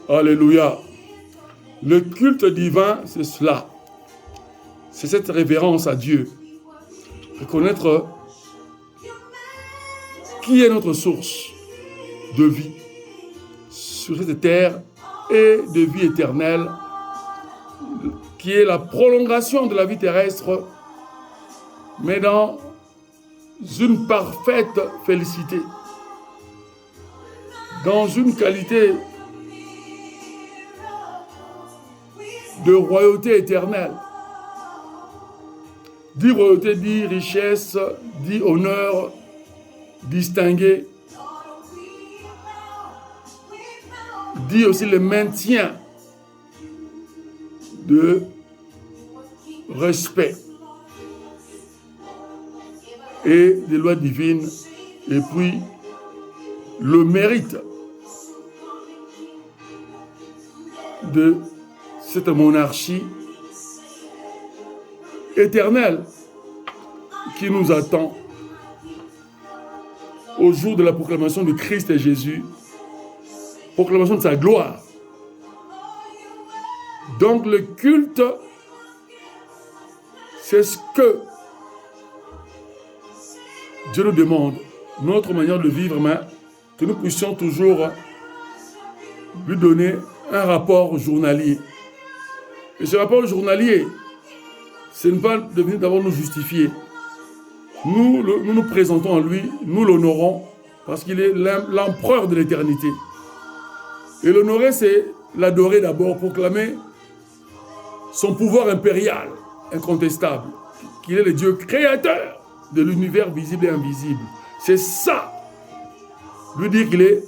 Alléluia. Le culte divin, c'est cela. C'est cette révérence à Dieu. Reconnaître qui est notre source de vie sur cette terre et de vie éternelle, qui est la prolongation de la vie terrestre, mais dans une parfaite félicité, dans une qualité de royauté éternelle. Dit royauté, dit richesse, dit honneur, distingué, dit aussi le maintien de respect et des lois divines, et puis le mérite de cette monarchie éternelle qui nous attend au jour de la proclamation de Christ et Jésus, proclamation de sa gloire. Donc le culte, c'est ce que Dieu nous demande, notre manière de vivre, mais que nous puissions toujours lui donner un rapport journalier. Et ce rapport journalier, ce n'est pas de venir d'abord nous justifier. Nous nous présentons à lui, nous l'honorons, parce qu'il est l'empereur de l'éternité. Et l'honorer, c'est l'adorer d'abord, proclamer son pouvoir impérial, incontestable, qu'il est le Dieu créateur de l'univers visible et invisible. C'est ça. Lui dire qu'il est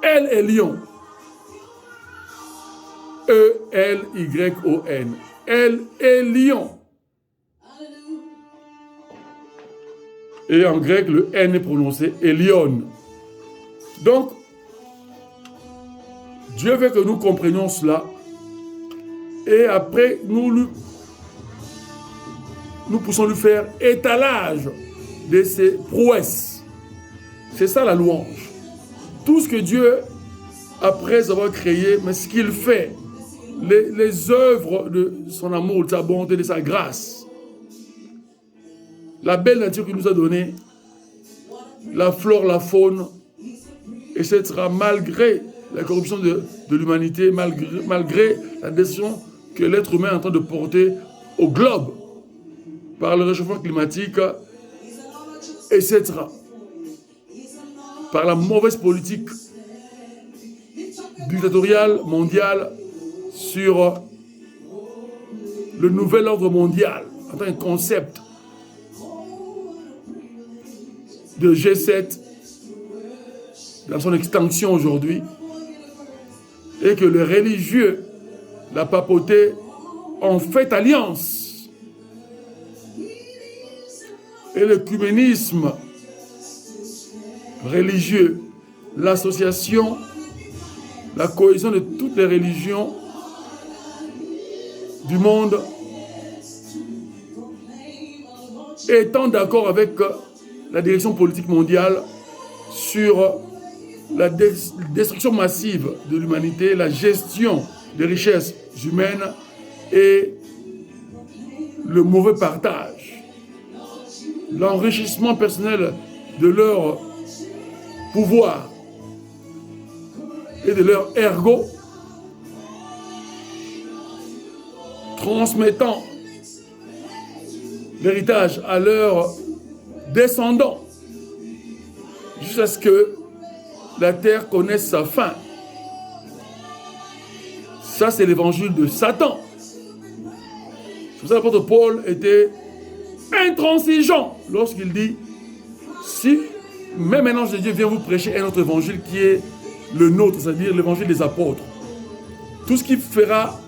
El Elyon. E-L-Y-O-N. El Elyon. Et en grec, le N est prononcé Elion. Donc, Dieu veut que nous comprenions cela. Et après, nous poussons lui faire étalage de ses prouesses. C'est ça la louange. Tout ce que Dieu, après avoir créé, mais ce qu'il fait, les œuvres de son amour, de sa bonté, de sa grâce, la belle nature qu'il nous a donnée, la flore, la faune, etc., malgré la corruption de l'humanité, malgré la destruction que l'être humain est en train de porter au globe par le réchauffement climatique, etc., par la mauvaise politique dictatoriale mondiale sur le nouvel ordre mondial, en tant que concept de G7 dans son extension aujourd'hui, et que les religieux, la papauté, ont fait alliance. Et l'œcuménisme religieux, l'association, la cohésion de toutes les religions du monde, étant d'accord avec la direction politique mondiale sur la destruction massive de l'humanité, la gestion des richesses humaines et le mauvais partage, l'enrichissement personnel de leur pouvoir et de leur ergo, transmettant l'héritage à leurs descendants jusqu'à ce que la terre connaisse sa fin. Ça, c'est l'évangile de Satan. C'est pour ça que l'apôtre Paul était intransigeant lorsqu'il dit: si même un ange de Dieu vient vous prêcher un autre évangile qui est le nôtre, c'est-à-dire l'évangile des apôtres, tout ce qui fera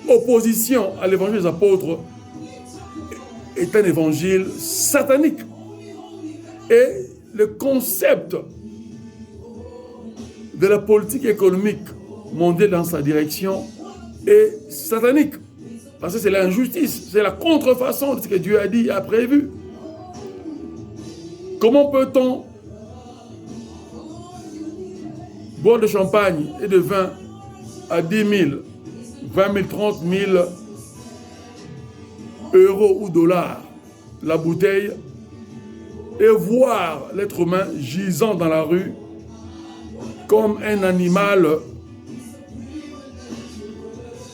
opposition à l'évangile des apôtres est un évangile satanique. Et le concept de la politique économique mondiale dans sa direction est satanique. Parce que c'est l'injustice, c'est la contrefaçon de ce que Dieu a dit et a prévu. Comment peut-on boire de champagne et de vin à 10 000, 20 000, 30 000 euros ou dollars la bouteille et voir l'être humain gisant dans la rue comme un animal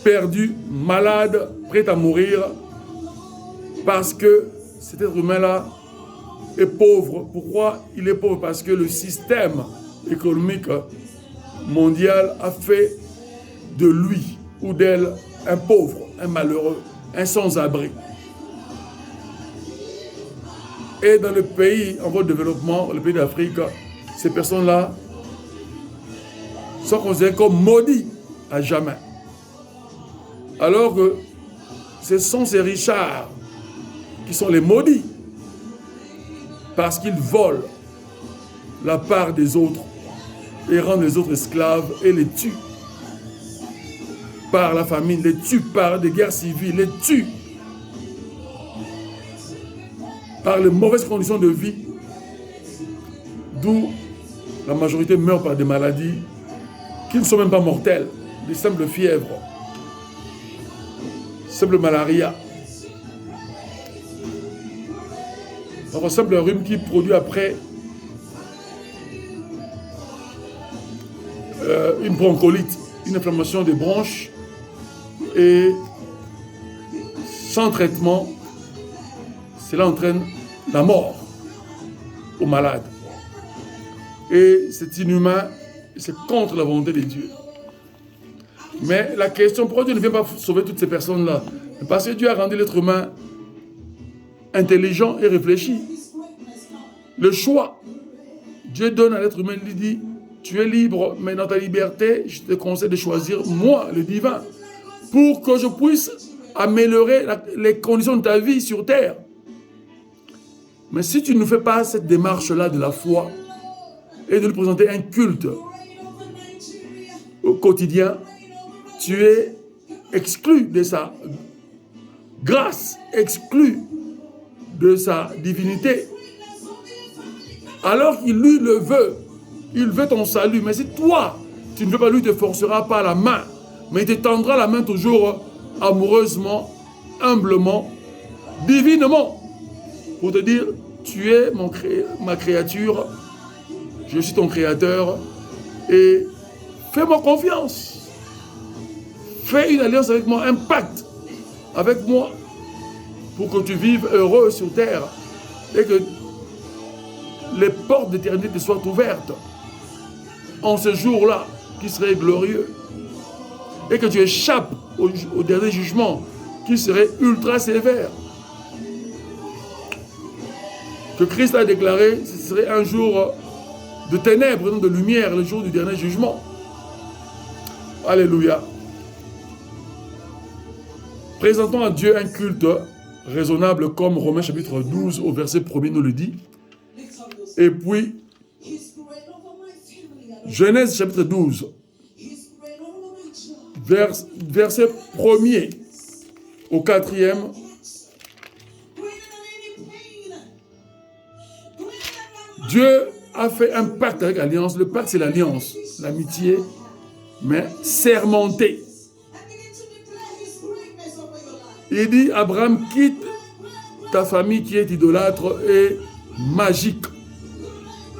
perdu, malade, prêt à mourir parce que cet être humain-là est pauvre. Pourquoi il est pauvre? Parce que le système économique mondial a fait de lui ou d'elle un pauvre, un malheureux, un sans-abri. Et dans le pays en voie de développement, le pays d'Afrique, ces personnes-là sont considérées comme maudits à jamais. Alors que ce sont ces richards qui sont les maudits parce qu'ils volent la part des autres et rendent les autres esclaves et les tuent par la famine, les tuent par des guerres civiles, les tuent par les mauvaises conditions de vie, d'où la majorité meurt par des maladies qui ne sont même pas mortelles, des simples fièvres, simple malaria, un simple rhume qui produit après une bronchiolite, une inflammation des bronches, et sans traitement, cela entraîne la mort aux malades. Et c'est inhumain, c'est contre la volonté de Dieu. Mais la question, pourquoi Dieu ne vient pas sauver toutes ces personnes-là? Parce que Dieu a rendu l'être humain intelligent et réfléchi. Le choix, Dieu donne à l'être humain, il lui dit, tu es libre, mais dans ta liberté, je te conseille de choisir moi, le divin, pour que je puisse améliorer les conditions de ta vie sur terre. Mais si tu ne fais pas cette démarche-là de la foi et de lui présenter un culte au quotidien, tu es exclu de sa grâce, exclu de sa divinité. Alors qu'il lui le veut, il veut ton salut. Mais si toi, tu ne veux pas, lui te forcera pas la main, mais il te tendra la main toujours amoureusement, humblement, divinement, pour te dire, tu es ma créature, je suis ton créateur, et fais-moi confiance. Fais une alliance avec moi, un pacte avec moi, pour que tu vives heureux sur terre, et que les portes d'éternité te soient ouvertes en ce jour-là, qui serait glorieux, et que tu échappes au dernier jugement, qui serait ultra sévère. Que Christ a déclaré, ce serait un jour de ténèbres, non de lumière, le jour du dernier jugement. Alléluia. Présentons à Dieu un culte raisonnable, comme Romains chapitre 12 au verset 1er nous le dit. Et puis, Genèse chapitre 12, verset 1er au 4e. Dieu a fait un pacte avec l'alliance. Le pacte, c'est l'alliance, l'amitié, mais sermentée. Il dit, Abraham, quitte ta famille qui est idolâtre et magique,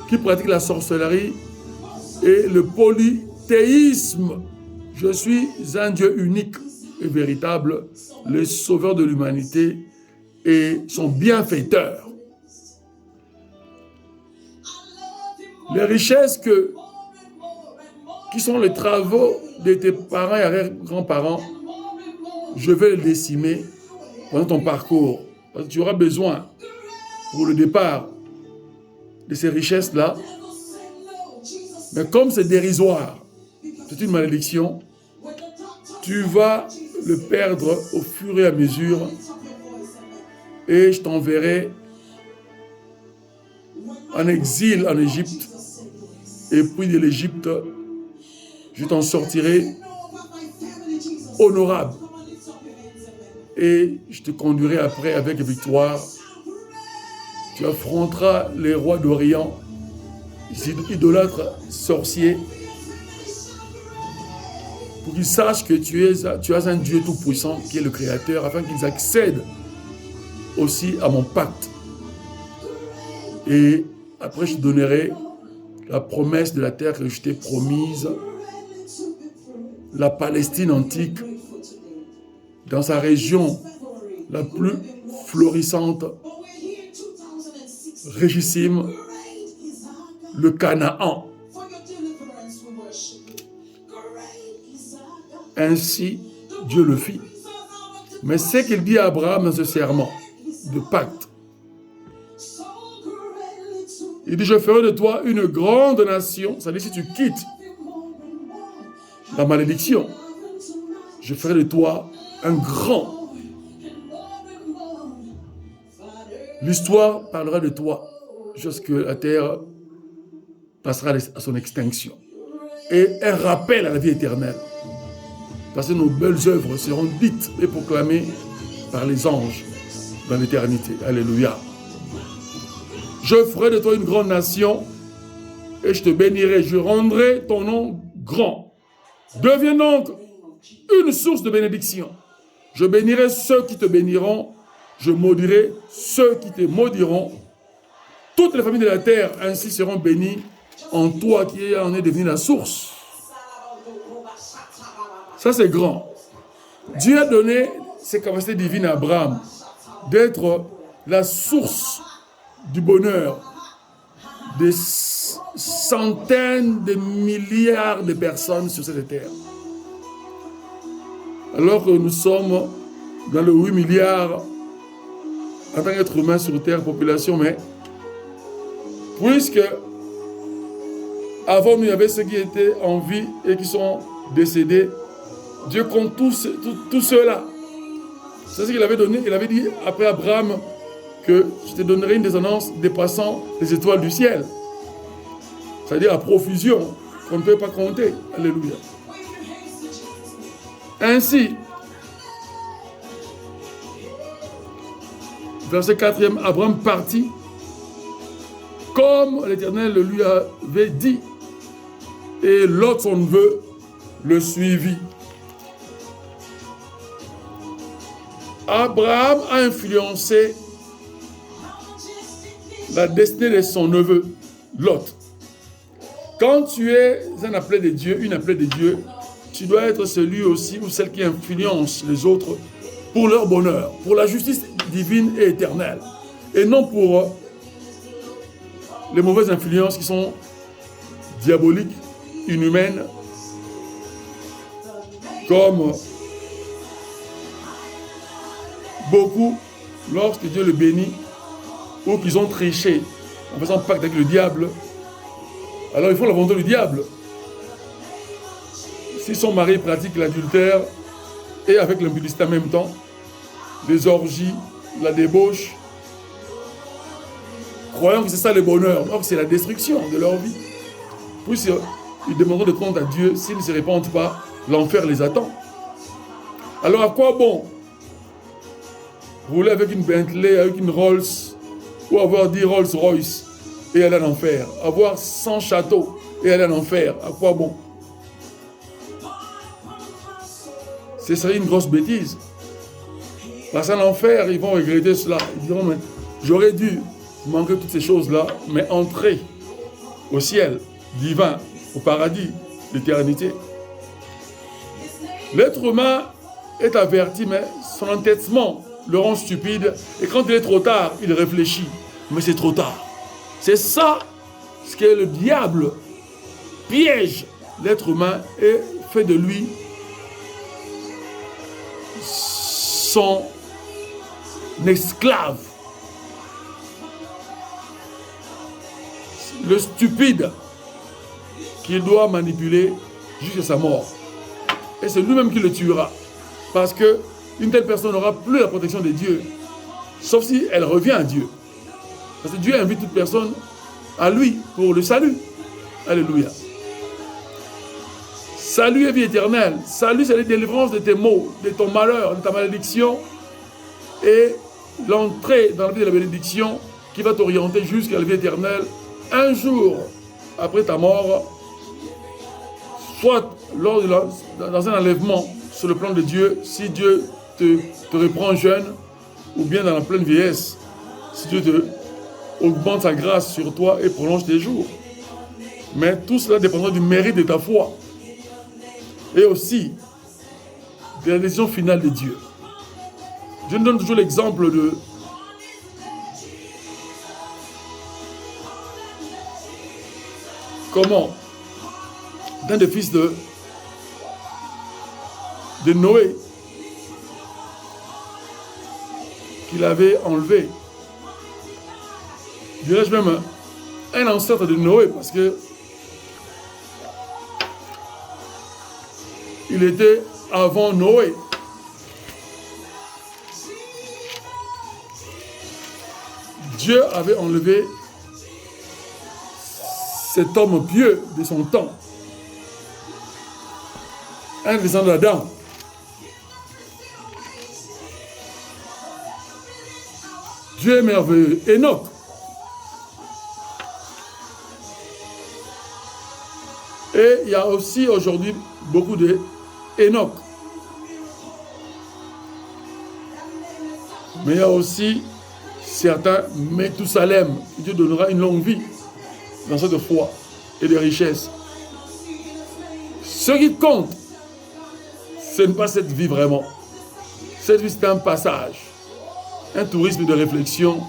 qui pratique la sorcellerie et le polythéisme. Je suis un Dieu unique et véritable, le sauveur de l'humanité et son bienfaiteur. Les richesses qui sont les travaux de tes parents et grands-parents, je vais les décimer pendant ton parcours. Parce que tu auras besoin, pour le départ, de ces richesses-là. Mais comme c'est dérisoire, c'est une malédiction, tu vas le perdre au fur et à mesure et je t'enverrai en exil en Égypte. Et puis de l'Égypte, je t'en sortirai honorable. Et je te conduirai après avec victoire. Tu affronteras les rois d'Orient, idolâtres, sorciers, pour qu'ils sachent que tu as un Dieu tout-puissant qui est le Créateur, afin qu'ils accèdent aussi à mon pacte. Et après, je te donnerai la promesse de la terre que je t'ai promise, la Palestine antique, dans sa région la plus florissante, richissime, le Canaan. Ainsi, Dieu le fit. Mais c'est qu'il dit à Abraham dans ce serment de pacte. Il dit, je ferai de toi une grande nation. Ça veut dire, si tu quittes la malédiction, je ferai de toi un grand. L'histoire parlera de toi jusqu'à la terre passera à son extinction. Et un rappel à la vie éternelle. Parce que nos belles œuvres seront dites et proclamées par les anges dans l'éternité. Alléluia. Je ferai de toi une grande nation et je te bénirai. Je rendrai ton nom grand. Deviens donc une source de bénédiction. Je bénirai ceux qui te béniront. Je maudirai ceux qui te maudiront. Toutes les familles de la terre ainsi seront bénies en toi qui en est devenu la source. Ça, c'est grand. Dieu a donné ses capacités divines à Abraham d'être la source du bonheur des centaines de milliards de personnes sur cette terre. Alors que nous sommes dans le 8 milliards en tant qu'être humain sur terre, population, mais puisque avant nous, il y avait ceux qui étaient en vie et qui sont décédés, Dieu compte tous ceux-là. C'est ce qu'il avait donné. Il avait dit après Abraham que je te donnerai une descendance dépassant les étoiles du ciel. C'est-à-dire à profusion qu'on ne peut pas compter. Alléluia. Ainsi, verset 4e, Abraham partit comme l'Éternel le lui avait dit, et Lot, son neveu, le suivit. Abraham a influencé la destinée de son neveu, Lot. Quand tu es un appelé de Dieu, une appelée de Dieu, tu dois être celui aussi ou celle qui influence les autres pour leur bonheur, pour la justice divine et éternelle, et non pour les mauvaises influences qui sont diaboliques, inhumaines, comme beaucoup, lorsque Dieu le bénit, ou qu'ils ont triché en faisant pacte avec le diable, alors ils font la volonté du diable. Si son mari pratique l'adultère et avec l'impudicité en même temps, les orgies, la débauche, croyant que c'est ça le bonheur, or c'est la destruction de leur vie. Puisqu'ils demanderont de compte à Dieu, s'ils ne se répandent pas, l'enfer les attend. Alors à quoi bon rouler avec une Bentley, avec une Rolls, ou avoir 10 Rolls Royce et aller en enfer, avoir 100 châteaux et aller en enfer, à quoi bon? Ce serait une grosse bêtise. Parce qu'en enfer, ils vont regretter cela. Ils diront, mais j'aurais dû manquer toutes ces choses-là, mais entrer au ciel divin, au paradis, l'éternité. L'être humain est averti, mais son entêtement le rend stupide. Et quand il est trop tard, il réfléchit. Mais c'est trop tard. C'est ça ce que le diable piège l'être humain et fait de lui son esclave. Le stupide qu'il doit manipuler jusqu'à sa mort. Et c'est lui-même qui le tuera. Parce qu'une telle personne n'aura plus la protection de Dieu. Sauf si elle revient à Dieu. Parce que Dieu invite toute personne à lui pour le salut. Alléluia. Salut et vie éternelle. Salut, c'est la délivrance de tes maux, de ton malheur, de ta malédiction. Et l'entrée dans la vie de la bénédiction qui va t'orienter jusqu'à la vie éternelle. Un jour après ta mort, soit dans un enlèvement sur le plan de Dieu, si Dieu te reprend jeune, ou bien dans la pleine vieillesse, si Dieu te augmente sa grâce sur toi et prolonge tes jours. Mais tout cela dépendra du mérite de ta foi et aussi de la décision finale de Dieu. Je nous donne toujours l'exemple de comment d'un des fils de Noé qu'il avait enlevé. Dirais-je même un ancêtre de Noé parce que il était avant Noé. Dieu avait enlevé cet homme pieux de son temps, un descendant d'Adam. Dieu est merveilleux. Enoch. Et il y a aussi aujourd'hui beaucoup de Enoch. Mais il y a aussi certains Methousalem. Dieu donnera une longue vie dans cette foi et des richesses. Ce qui compte, ce n'est pas cette vie vraiment. Cette vie, c'est un passage, un tourisme de réflexion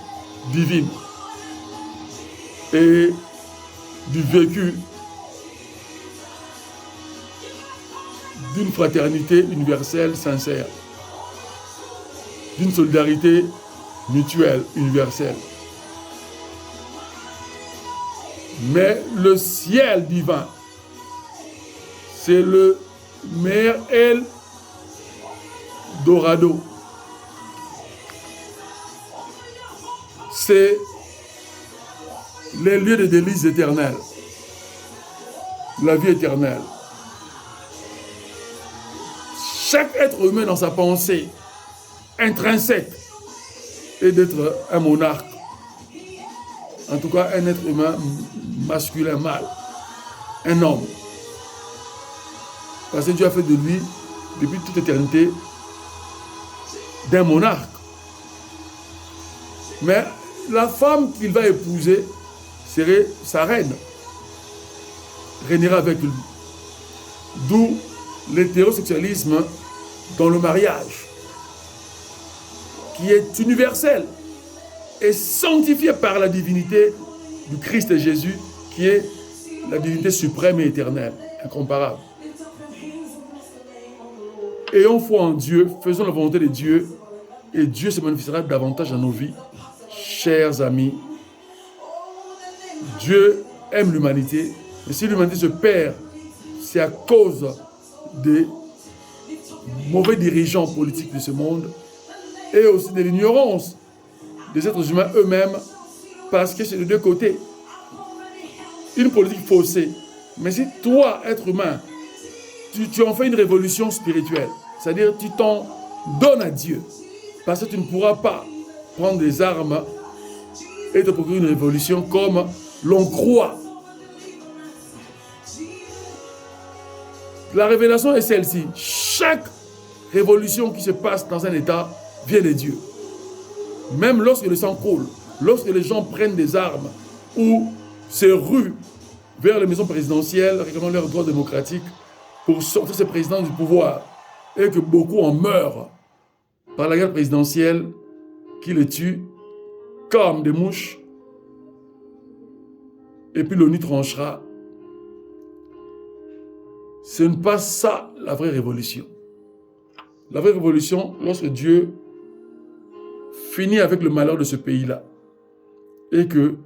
divine et du vécu d'une fraternité universelle sincère, d'une solidarité mutuelle universelle. Mais le ciel divin, c'est le meilleur El Dorado. C'est les lieux de délices éternelles, la vie éternelle. Chaque être humain dans sa pensée intrinsèque est d'être un monarque. En tout cas, un être humain masculin, mâle. Un homme. Parce que Dieu a fait de lui, depuis toute éternité, d'un monarque. Mais la femme qu'il va épouser serait sa reine. Régnera avec lui. D'où l'hétérosexualisme dans le mariage, qui est universel et sanctifié par la divinité du Christ et Jésus, qui est la divinité suprême et éternelle, incomparable. Ayons foi en Dieu, faisons la volonté de Dieu, et Dieu se manifestera davantage dans nos vies. Chers amis, Dieu aime l'humanité, mais si l'humanité se perd, c'est à cause des mauvais dirigeants politiques de ce monde et aussi de l'ignorance des êtres humains eux-mêmes, parce que c'est de deux côtés. Une politique faussée. Mais si toi, être humain, tu en fais une révolution spirituelle, c'est-à-dire tu t'en donnes à Dieu, parce que tu ne pourras pas prendre des armes et te procurer une révolution comme l'on croit. La révélation est celle-ci. Chaque révolution qui se passe dans un État vient de Dieu. Même lorsque le sang coule, lorsque les gens prennent des armes ou se ruent vers les maisons présidentielles, réclamant leurs droits démocratiques pour sortir ces présidents du pouvoir, et que beaucoup en meurent par la guerre présidentielle qui les tue comme des mouches, et puis l'ONU tranchera. Ce n'est pas ça la vraie révolution. La vraie révolution, lorsque Dieu finit avec le malheur de ce pays-là et que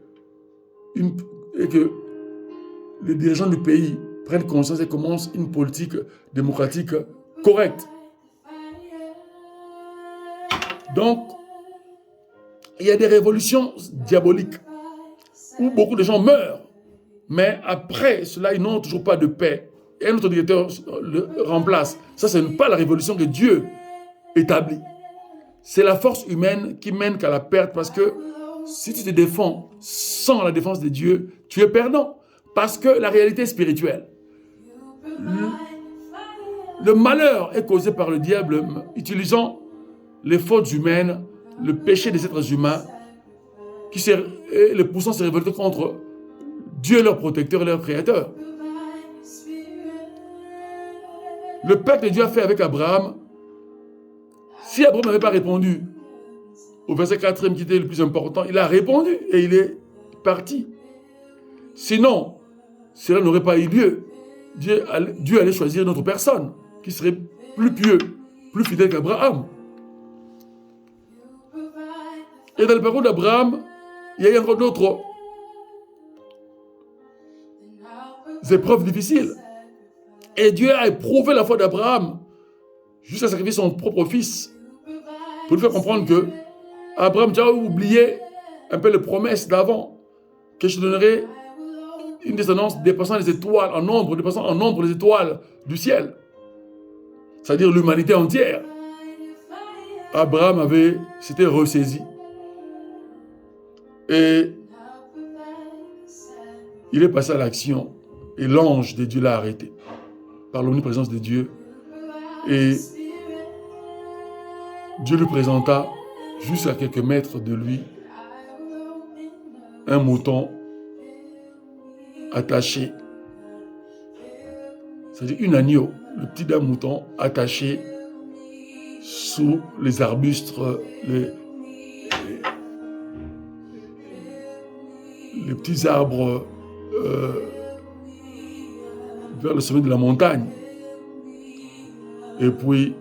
les dirigeants du pays prennent conscience et commencent une politique démocratique correcte. Donc, il y a des révolutions diaboliques où beaucoup de gens meurent, mais après cela, ils n'ont toujours pas de paix. Et un autre dictateur le remplace. Ça, ce n'est pas la révolution que Dieu établit. C'est la force humaine qui mène qu'à la perte, parce que si tu te défends sans la défense de Dieu, tu es perdant. Parce que la réalité est spirituelle. Le malheur est causé par le diable utilisant les fautes humaines, le péché des êtres humains, et les poussant à se révolter contre Dieu, leur protecteur et leur créateur. Le pacte que Dieu a fait avec Abraham, si Abraham n'avait pas répondu, au verset 4e qui était le plus important, il a répondu et il est parti. Sinon, cela n'aurait pas eu lieu. Dieu allait choisir une autre personne qui serait plus pieux, plus fidèle qu'Abraham. Et dans le parcours d'Abraham, il y a eu encore d'autres épreuves difficiles. Et Dieu a éprouvé la foi d'Abraham jusqu'à sacrifier son propre fils pour lui faire comprendre que Abraham, tu as oublié un peu les promesses d'avant, que je te donnerai une descendance dépassant les étoiles en nombre, dépassant en nombre les étoiles du ciel. C'est-à-dire l'humanité entière. Abraham s'était ressaisi. Et il est passé à l'action. Et l'ange de Dieu l'a arrêté par l'omniprésence de Dieu. Et Dieu lui présenta, juste à quelques mètres de lui, un mouton attaché. C'est-à-dire une agneau, le petit d'un mouton attaché sous les arbustes, les petits arbres vers le sommet de la montagne. Et puis,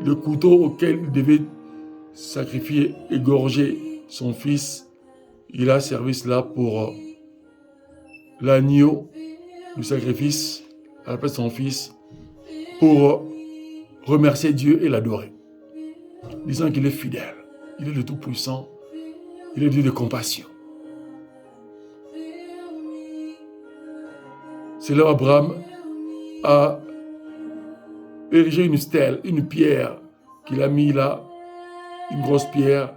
le couteau auquel il devait sacrifier, égorger son fils, il a servi cela pour l'agneau du sacrifice à la place de son fils, pour remercier Dieu et l'adorer, disant qu'il est fidèle, il est le Tout-Puissant, il est Dieu de compassion. C'est là où Abraham a érigé une stèle, une pierre qu'il a mis là, une grosse pierre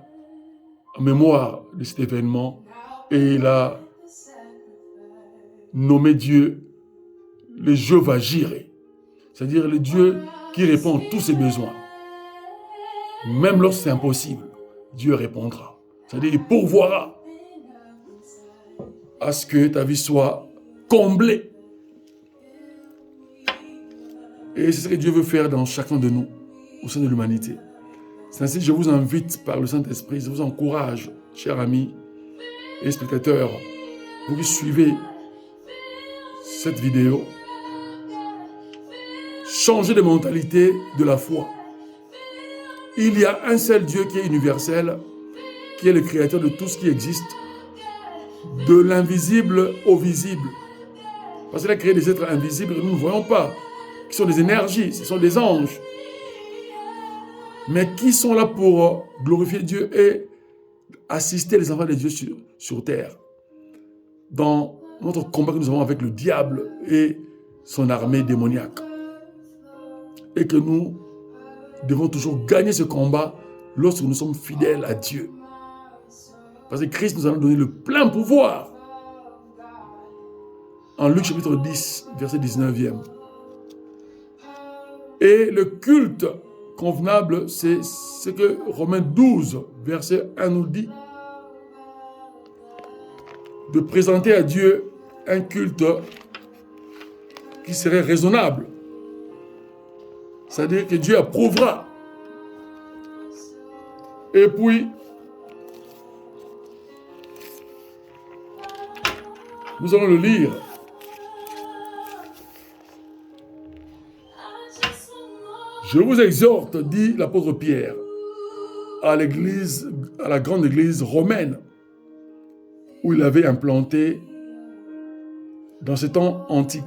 en mémoire de cet événement, et il a nommé Dieu le Jéhovah Jireh, c'est-à-dire le Dieu qui répond à tous ses besoins. Même lorsque c'est impossible, Dieu répondra. C'est-à-dire qu'il pourvoira à ce que ta vie soit comblée. Et c'est ce que Dieu veut faire dans chacun de nous, au sein de l'humanité. C'est ainsi que je vous invite par le Saint-Esprit, je vous encourage, chers amis et spectateurs, vous qui suivez cette vidéo, changez de mentalité de la foi. Il y a un seul Dieu qui est universel, qui est le créateur de tout ce qui existe, de l'invisible au visible. Parce qu'il a créé des êtres invisibles que nous ne voyons pas, qui sont des énergies, ce sont des anges, mais qui sont là pour glorifier Dieu et assister les enfants de Dieu sur terre, dans notre combat que nous avons avec le diable et son armée démoniaque. Et que nous devons toujours gagner ce combat lorsque nous sommes fidèles à Dieu. Parce que Christ nous a donné le plein pouvoir. En Luc chapitre 10, verset 19e. Et le culte convenable, c'est ce que Romains 12, verset 1 nous dit. De présenter à Dieu un culte qui serait raisonnable. C'est-à-dire que Dieu approuvera. Et puis, nous allons le lire. Je vous exhorte, dit l'apôtre Pierre, à l'église, à la grande église romaine, où il avait implanté dans ces temps antiques,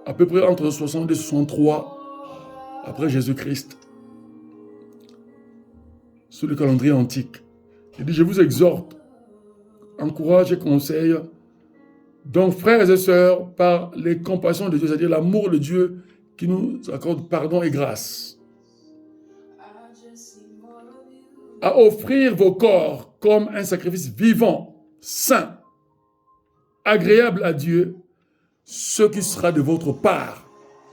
à peu près entre 60 et 63 après Jésus-Christ, sous le calendrier antique. Il dit, je vous exhorte, encourage et conseille, donc frères et sœurs, par les compassions de Dieu, c'est-à-dire l'amour de Dieu qui nous accorde pardon et grâce, à offrir vos corps comme un sacrifice vivant, saint, agréable à Dieu, ce qui sera de votre part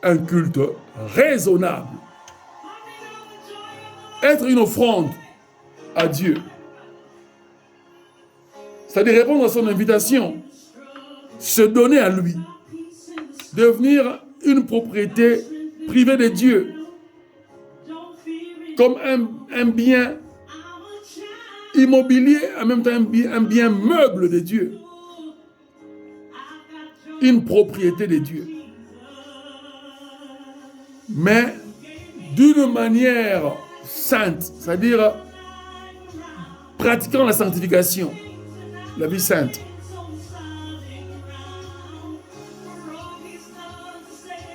un culte raisonnable. Être une offrande à Dieu, c'est-à-dire répondre à son invitation, se donner à lui, devenir une propriété privée de Dieu, comme un bien immobilier, en même temps un bien meuble de Dieu, une propriété de Dieu. Mais d'une manière sainte, c'est-à-dire pratiquant la sanctification, la vie sainte.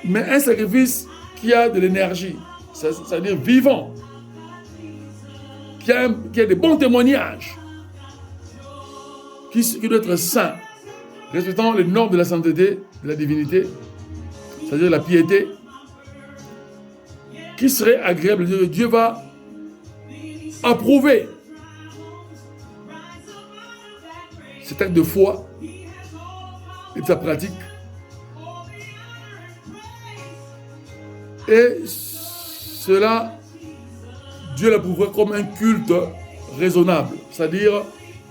Mais un sacrifice qui a de l'énergie, c'est-à-dire vivant, qui a des bons témoignages, qui doit être saint, respectant les normes de la sainteté, de la divinité, c'est-à-dire la piété, qui serait agréable. Dieu va approuver cet acte de foi et de sa pratique. Et cela, Dieu l'approuvera comme un culte raisonnable. C'est-à-dire,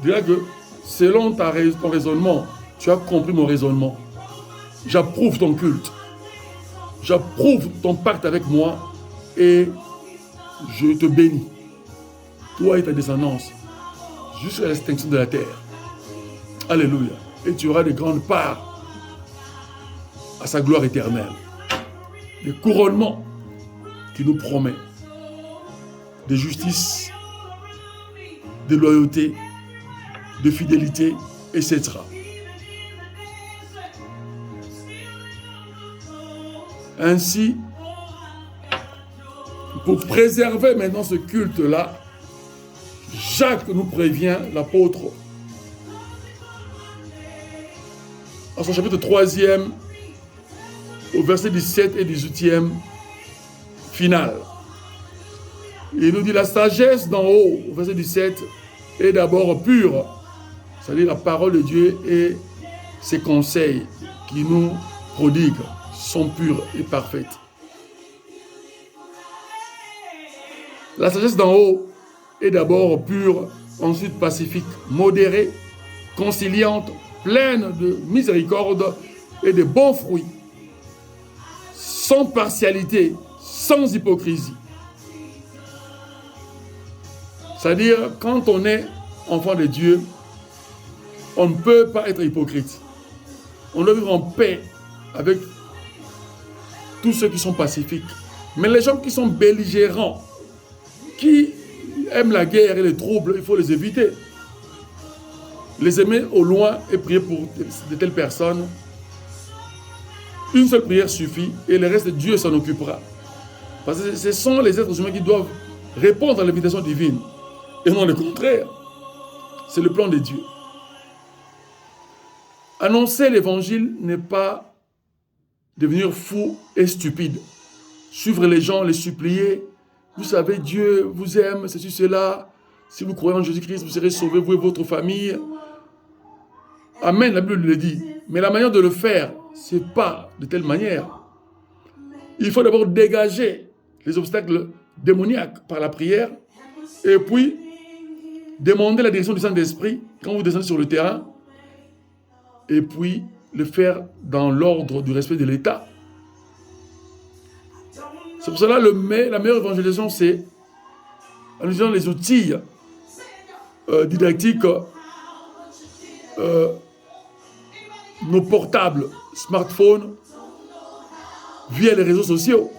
que selon ton raisonnement, tu as compris mon raisonnement. J'approuve ton culte. J'approuve ton pacte avec moi et je te bénis. Toi et ta descendance, jusqu'à l'extinction de la terre. Alléluia. Et tu auras de grandes parts à sa gloire éternelle. Des couronnements qu'il nous promet. De justice, de loyauté, de fidélité, etc. Ainsi, pour préserver maintenant ce culte-là, Jacques nous prévient, l'apôtre, en son chapitre 3e, au verset 17 et 18e, final. Il nous dit, la sagesse d'en haut, au verset 17, est d'abord pure, c'est-à-dire la parole de Dieu et ses conseils qui nous prodiguent sont purs et parfaites. La sagesse d'en haut est d'abord pure, ensuite pacifique, modérée, conciliante, pleine de miséricorde et de bons fruits, sans partialité, sans hypocrisie. C'est-à-dire, quand on est enfant de Dieu, on ne peut pas être hypocrite. On doit vivre en paix avec tous ceux qui sont pacifiques. Mais les gens qui sont belligérants, qui aiment la guerre et les troubles, il faut les éviter. Les aimer au loin et prier pour de telles personnes. Une seule prière suffit et le reste, Dieu s'en occupera. Parce que ce sont les êtres humains qui doivent répondre à l'invitation divine. Et non le contraire. C'est le plan de Dieu. Annoncer l'évangile n'est pas devenir fou et stupide. Suivre les gens, les supplier. Vous savez, Dieu vous aime, ceci, cela. Si vous croyez en Jésus-Christ, vous serez sauvés, vous et votre famille. Amen, la Bible le dit. Mais la manière de le faire, ce n'est pas de telle manière. Il faut d'abord dégager les obstacles démoniaques par la prière. Et puis, demander la direction du Saint-Esprit quand vous descendez sur le terrain. Et puis, le faire dans l'ordre du respect de l'État. C'est pour cela que la meilleure évangélisation, c'est en utilisant les outils didactiques, nos portables, smartphones, via les réseaux sociaux.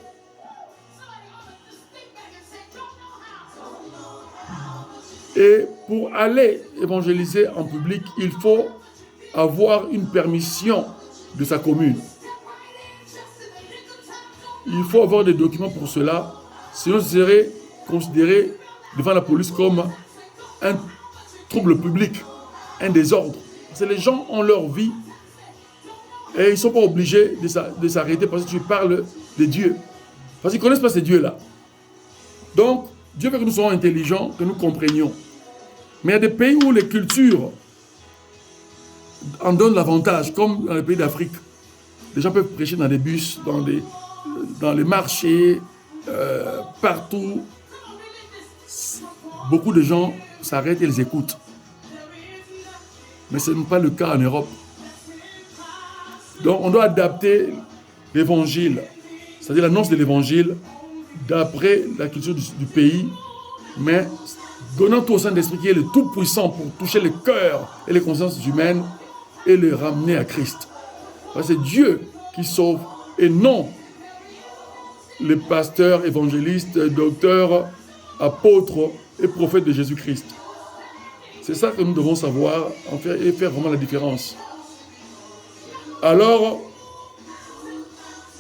Et pour aller évangéliser en public, il faut avoir une permission de sa commune. Il faut avoir des documents pour cela, sinon ce serait considéré devant la police comme un trouble public, un désordre. Parce que les gens ont leur vie et ils ne sont pas obligés de s'arrêter parce que tu parles de Dieu. Parce qu'ils ne connaissent pas ces dieux-là. Donc, Dieu veut que nous soyons intelligents, que nous comprenions. Mais il y a des pays où les cultures en donne l'avantage, comme dans les pays d'Afrique. Les gens peuvent prêcher dans des bus, dans les marchés, partout. Beaucoup de gens s'arrêtent et les écoutent. Mais ce n'est pas le cas en Europe. Donc on doit adapter l'évangile, c'est-à-dire l'annonce de l'évangile, d'après la culture du pays, mais donnant tout au Saint-Esprit qui est le Tout-Puissant pour toucher les cœurs et les consciences humaines et les ramener à Christ. C'est Dieu qui sauve et non les pasteurs, évangélistes, docteurs, apôtres et prophètes de Jésus-Christ. C'est ça que nous devons savoir et faire vraiment la différence. Alors,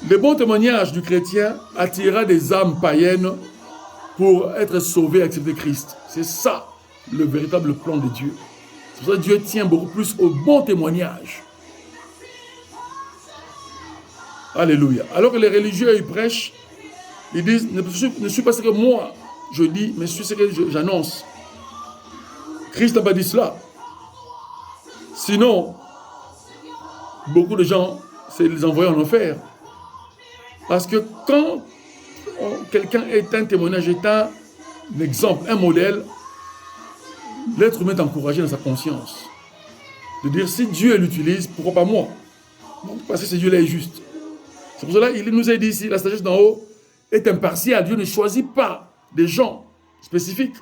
le bon témoignage du chrétien attirera des âmes païennes pour être sauvées et accepter Christ. C'est ça le véritable plan de Dieu. C'est pour ça que Dieu tient beaucoup plus au bon témoignage. Alléluia. Alors que les religieux, ils prêchent, ils disent, ne suis pas ce que moi je dis, mais je suis ce que j'annonce. Christ n'a pas dit cela. Sinon, beaucoup de gens, c'est les envoyer en enfer. Parce que quand quelqu'un est un témoignage, est un exemple, un modèle, l'être humain est encouragé dans sa conscience. De dire, si Dieu l'utilise, pourquoi pas moi? Parce que ce Dieu-là est juste. C'est pour cela qu'il nous a dit ici, la sagesse d'en haut est impartiale. Dieu ne choisit pas des gens spécifiques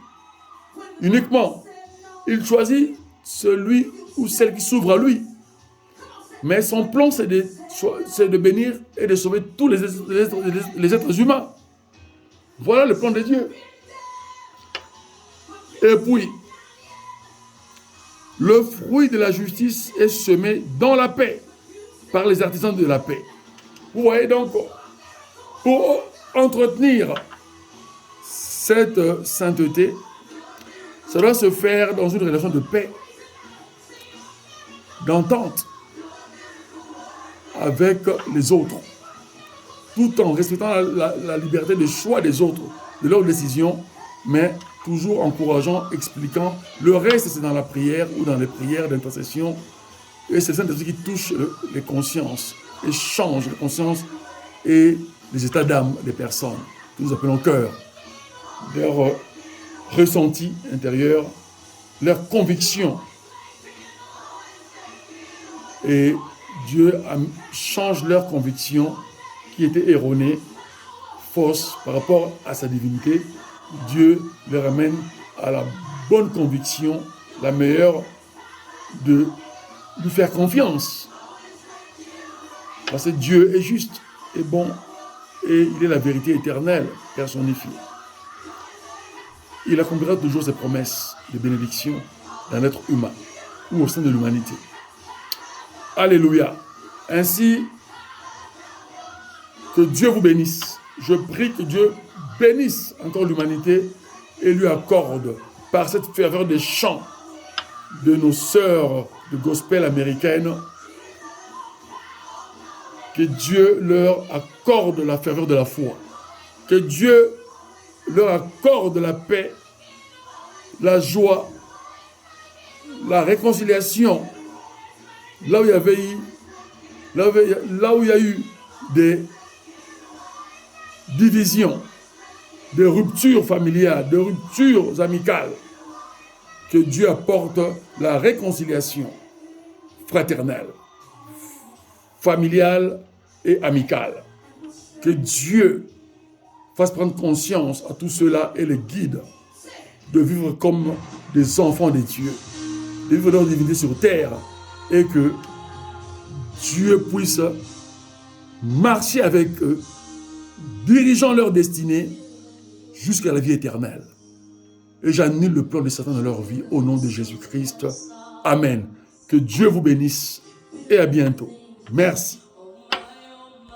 uniquement. Il choisit celui ou celle qui s'ouvre à lui. Mais son plan, c'est de bénir et de sauver tous les êtres humains. Voilà le plan de Dieu. Et puis, le fruit de la justice est semé dans la paix par les artisans de la paix. Vous voyez donc, pour entretenir cette sainteté, ça doit se faire dans une relation de paix, d'entente avec les autres, tout en respectant la liberté de choix des autres, de leurs décisions, mais toujours encourageant, expliquant. Le reste, c'est dans la prière ou dans les prières d'intercession. Et c'est le Saint-Esprit qui touche les consciences et change les consciences et les états d'âme des personnes, que nous appelons cœur, leur ressenti intérieur, leur conviction. Et Dieu change leurs convictions qui étaient erronées, fausses par rapport à sa divinité. Dieu les ramène à la bonne conviction, la meilleure, de lui faire confiance. Parce que Dieu est juste et bon et il est la vérité éternelle personnifiée. Il accomplira toujours ses promesses de bénédiction dans l'être humain ou au sein de l'humanité. Alléluia. Ainsi, que Dieu vous bénisse. Je prie que Dieu bénisse encore l'humanité et lui accorde, par cette ferveur des chants de nos sœurs de gospel américaines, que Dieu leur accorde la ferveur de la foi. Que Dieu leur accorde la paix, la joie, la réconciliation. Là où il y avait eu, là où il y a eu des divisions, des ruptures familiales, des ruptures amicales, que Dieu apporte la réconciliation fraternelle, familiale et amicale. Que Dieu fasse prendre conscience à tout cela et les guide de vivre comme des enfants de Dieu, de vivre leur divinité sur terre, et que Dieu puisse marcher avec eux, dirigeant leur destinée jusqu'à la vie éternelle. Et j'annule le plan de Satan dans leur vie au nom de Jésus-Christ. Amen. Que Dieu vous bénisse et à bientôt. Merci.